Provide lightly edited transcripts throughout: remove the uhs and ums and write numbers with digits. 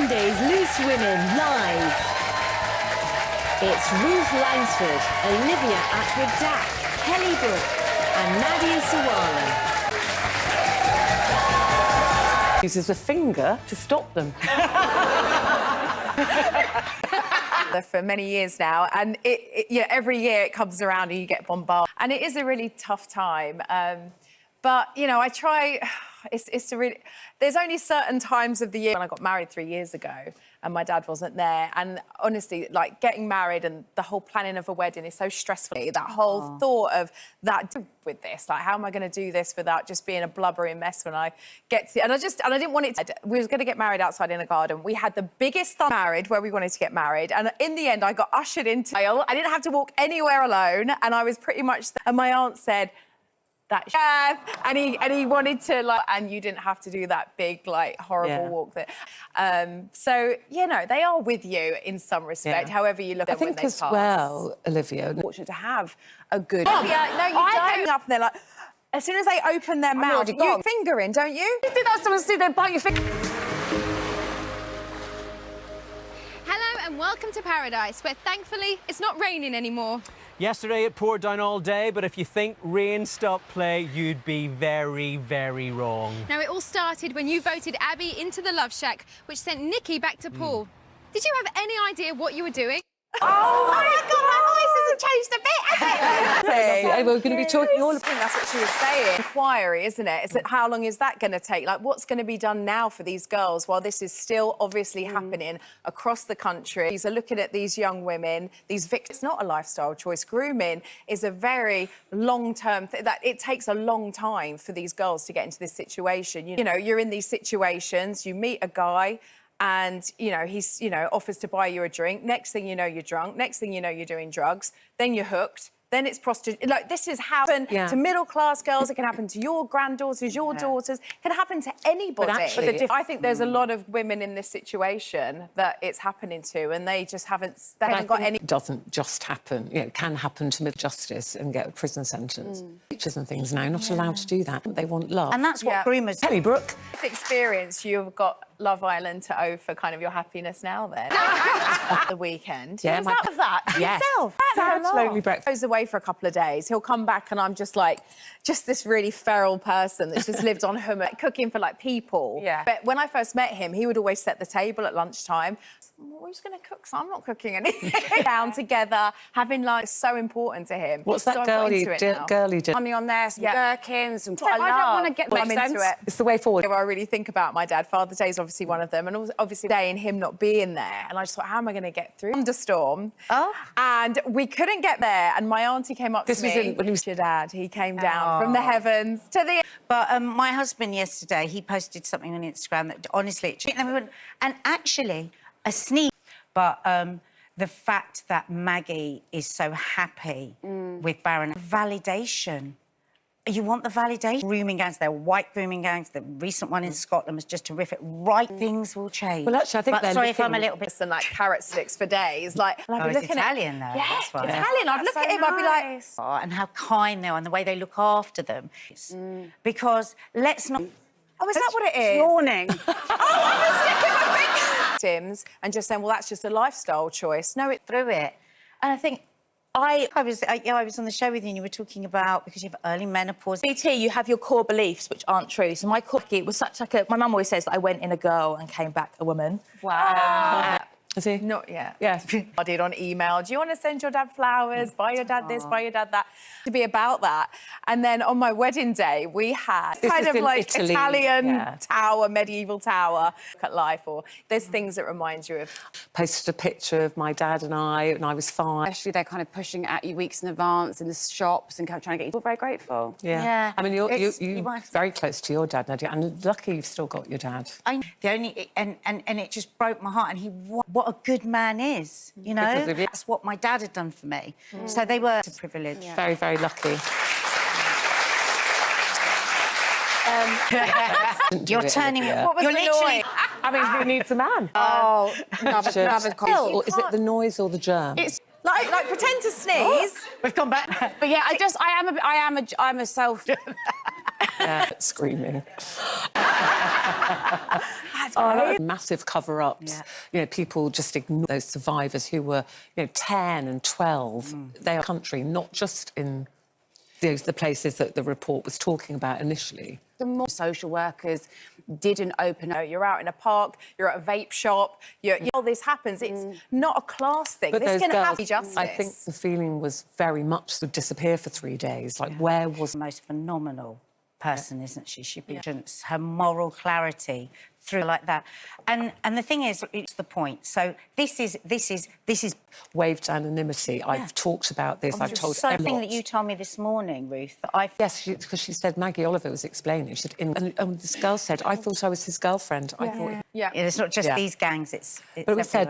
Sunday's Loose Women live. It's Ruth Langsford, Olivia Atwood-Dack, Kelly Brook and Nadia Sawalha. Uses a finger to stop them. For many years now, and every year it comes around and you get bombarded, and it is a really tough time. But I try. It's a really. There's only certain times of the year. When I got married 3 years ago, and my dad wasn't there, and honestly, like getting married and the whole planning of a wedding is so stressful. That whole thought of that with this, like, how am I going to do this without just being a blubbering mess when I get to? And I didn't want it to. We was going to get married outside in a garden. We had the biggest married where we wanted to get married, and in the end, I got ushered into. I didn't have to walk anywhere alone, and I was pretty much. And my aunt said, "That and he wanted to, like, and you didn't have to do that big, like, horrible walk that. So they are with you in some respect, however you look at it. I think as well, Olivia, fortunate to have a good. No, you don't. Up and they're like, as soon as they open their mouth, you finger in, don't you? You think that's someone see them bite your finger? Hello and welcome to Paradise, where thankfully it's not raining anymore. Yesterday it poured down all day, but if you think rain stopped play, you'd be very, very wrong. Now, it all started when you voted Abby into the Love Shack, which sent Nikki back to Paul. Did you have any idea what you were doing? Oh my God, my voice hasn't changed a bit, has it? We're going to be talking all I think that's what she was saying. Inquiry, isn't it? It's how long is that going to take? Like, what's going to be done now for these girls while this is still obviously happening across the country? These are looking at these young women, these victims. It's not a lifestyle choice. Grooming is a very long-term thing. That it takes a long time for these girls to get into this situation. You're in these situations, you meet a guy, and, he's, offers to buy you a drink. Next thing you know, you're drunk. Next thing you know, you're doing drugs. Then you're hooked. Then it's prostitution. Like, this has happened to middle-class girls. It can happen to your granddaughters, your daughters. It can happen to anybody. But actually, I think there's a lot of women in this situation that it's happening to, and they just haven't got any... It doesn't just happen. It can happen to middle justice and get a prison sentence. Teachers and things now not allowed to do that. They want love. And that's what groomers... Kelly Brook. This experience, you've got Love Island to owe for kind of your happiness now, then. The weekend. Yeah, was that yourself? That's lonely breakfast. Goes away for a couple of days. He'll come back and I'm just this really feral person that's just lived on hummus, cooking for, like, people. Yeah. But when I first met him, he would always set the table at lunchtime. We're just going to cook, so I'm not cooking anything. Down together, having lunch is so important to him. What's that girly did? Money on there, some gherkins, some... I don't want to get them into it. It's the way forward. I really think about my dad. Father's Day is obviously one of them, and obviously day and him not being there. And I just thought, how am I going to get through? Thunderstorm. Oh. And we couldn't get there. And my auntie came up to me. When he was your dad. He came down from the heavens to the... But my husband yesterday, he posted something on Instagram that honestly... And actually, a sneeze. But the fact that Maggie is so happy with Baron... Validation. You want the validation. Grooming gangs, they're white grooming gangs. The recent one in Scotland was just terrific. Right things will change. Well, actually, I think they're sorry if I'm a little bit... And, like, carrot sticks for days. Like, and I'd be looking Italian, at... though. Yeah, that's right. Italian. I'd look at him, I'd be like... Oh, and how kind they are and the way they look after them. Because let's not... Oh, is that what it is? Yawning. I was sticking my finger... And just saying, well, that's just a lifestyle choice. No, through it. And I think... I was on the show with you and you were talking about, because you have early menopause. BT, you have your core beliefs, which aren't true. So my cookie was such like a... My mum always says that I went in a girl and came back a woman. Wow. Is he? Not yet. Yeah. I did on email. Do you want to send your dad flowers? Buy your dad this, buy your dad that. To be about that. And then on my wedding day, we had kind of like Italy. Italian tower, medieval tower at life, or there's things that remind you of. Posted a picture of my dad and I was fine. Especially they're kind of pushing at you weeks in advance in the shops and kind of trying to get you. We're very grateful. Yeah. I mean, you're very close to your dad, Nadia, and lucky you've still got your dad. And it just broke my heart. And what a good man is, you know? That's what my dad had done for me. So they were privileged. Yeah. Very, very lucky. You're turning... What was you're the literally... noise? I mean, who needs a man? Oh, another Or is it the noise or the germ? It's like pretend to sneeze. We've gone back. But yeah, I'm a self... Screaming. That's Massive cover-ups. Yeah. You know, people just ignore those survivors who were, 10 and 12. They are country, not just in the places that the report was talking about initially. The more social workers didn't open up. You're out in a park, you're at a vape shop, all this happens. It's not a class thing. But this those can girls, have justice. I think the feeling was very much to disappear for 3 days. Like, where was... The most phenomenal person, isn't she? Her moral clarity through like that. And the thing is, it's the point. So this is waived anonymity. I've talked about this. I've told something a that lot. you told me this morning, Ruth, that I... Yes, because she said Maggie Oliver was explaining. She said, and this girl said, I thought I was his girlfriend. I thought... Yeah. It's not just these gangs, it's But we said,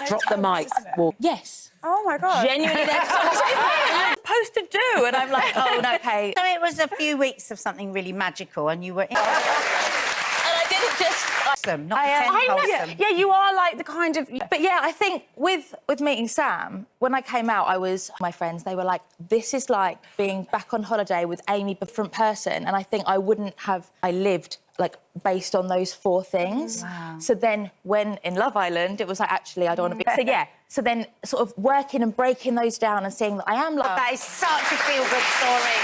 drop the mic, walk. Yes. Oh my God. Genuinely, that's I'm supposed to do. And I'm like, oh, no, okay. So it was a few weeks of something really magical and you were... And I didn't just... Wholesome, not I pretend know. wholesome. Yeah, you are like the kind of... But yeah, I think with meeting Sam, when I came out, my friends, they were like, this is like being back on holiday with Amy, different person. And I think I wouldn't have... I lived, like, based on those 4 things. Wow. So then when in Love Island, it was like, actually, I don't want to be... So, yeah. So then sort of working and breaking those down and seeing that I am like... That is such a feel-good story.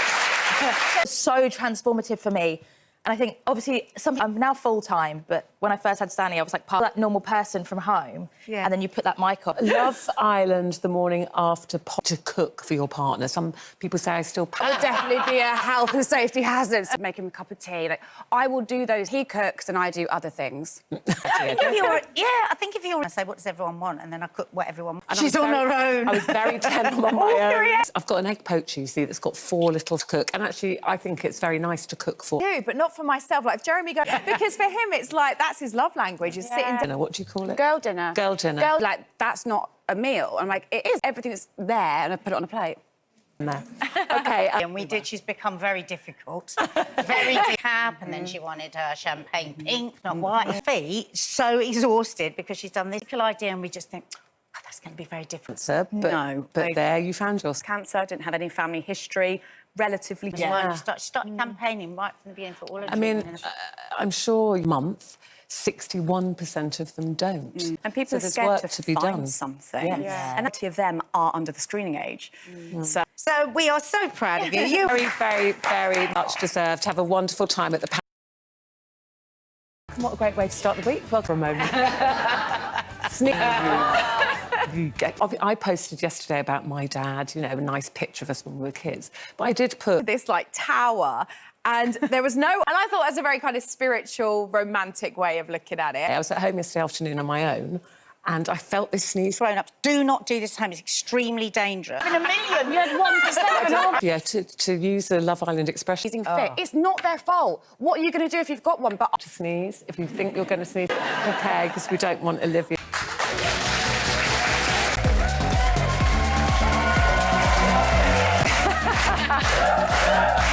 So transformative for me. And I think, obviously, I'm now full-time, but when I first had Stanley, I was like part of that normal person from home. Yeah. And then you put that mic on. Love Island the morning after to cook for your partner. Some people say I still... It would definitely be a health and safety hazard. Make him a cup of tea. Like, I will do those. He cooks and I do other things. I think if you're... I say, what does everyone want? And then I cook what everyone wants. She's on her own. I was very tense on my own. I've got an egg poach, you see, that's got 4 little to cook. And actually, I think it's very nice to cook for. You, but not for myself. Like, if Jeremy goes... Because for him, it's like, that's his love language, is sitting down. What do you call it? Girl dinner. Girl dinner. Like, that's not a meal. I'm like, it is. Everything that's there, and I put it on a plate. No. OK. And we did. She's become very difficult. Very cap, and then she wanted her champagne pink, not white. Feet so exhausted because she's done this little idea, and we just think, oh, that's going to be very different. But there you found yours. Cancer, didn't have any family history, relatively... Start campaigning right from the beginning for all of I mean, I'm sure month, 61% of them don't. And people so are scared work to be find done. something. Yes. Yeah. And 80 of them are under the screening age. So we are so proud of you. You Very, very, very much deserved. Have a wonderful time at the... What a great way to start the week. Well, for a moment. Sneak. I posted yesterday about my dad, a nice picture of us when we were kids. But I did put... This, like, tower, and there was no... And I thought it was a very kind of spiritual, romantic way of looking at it. I was at home yesterday afternoon on my own, and I felt this sneeze. grown-ups, do not do this at home. It's extremely dangerous. In a million, you had 1%. Yeah, to use the Love Island expression. Fit. It's not their fault. What are you going to do if you've got one? But To sneeze, if you think you're going to sneeze, OK, because we don't want Olivia...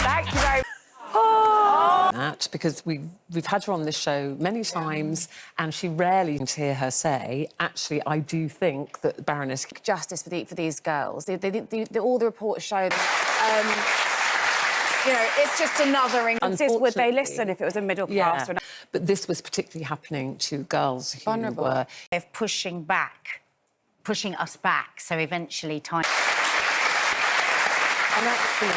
Thank you very much. That because we've had her on this show many times, and she rarely can hear her say, actually, I do think that Baroness... justice for these girls. All the reports show It's just another... would they listen if it was a middle class? Yeah, but this was particularly happening to girls who were... Of pushing us back, so eventually time... And actually...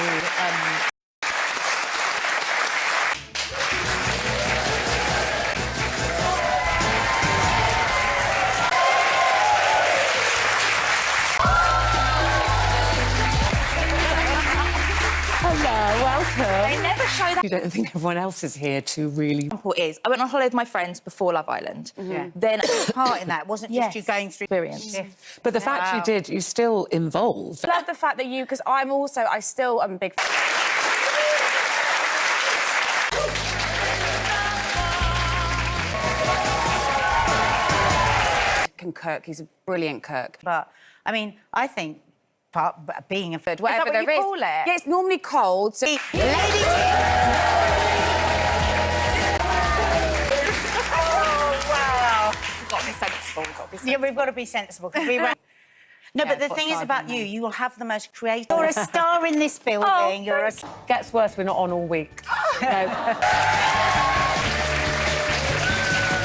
Hello, welcome. They never show that. You don't think everyone else is here to really... Example is, I went on holiday with my friends before Love Island. Then part in that. It wasn't just you going through... experience. But the fact you did, you're still involved. I love the fact that because I still am a big... can cook. He's a brilliant cook. But, I mean, I think being a... Whatever Is that what there you is. call it? Yeah, it's normally cold. So... Lady... Got to be sensible. Yeah, we've got to be sensible, because we were... No, but the thing is about you, you will have the most creative... You're a star in this building. You're a... Gets worse, we're not on all week. No.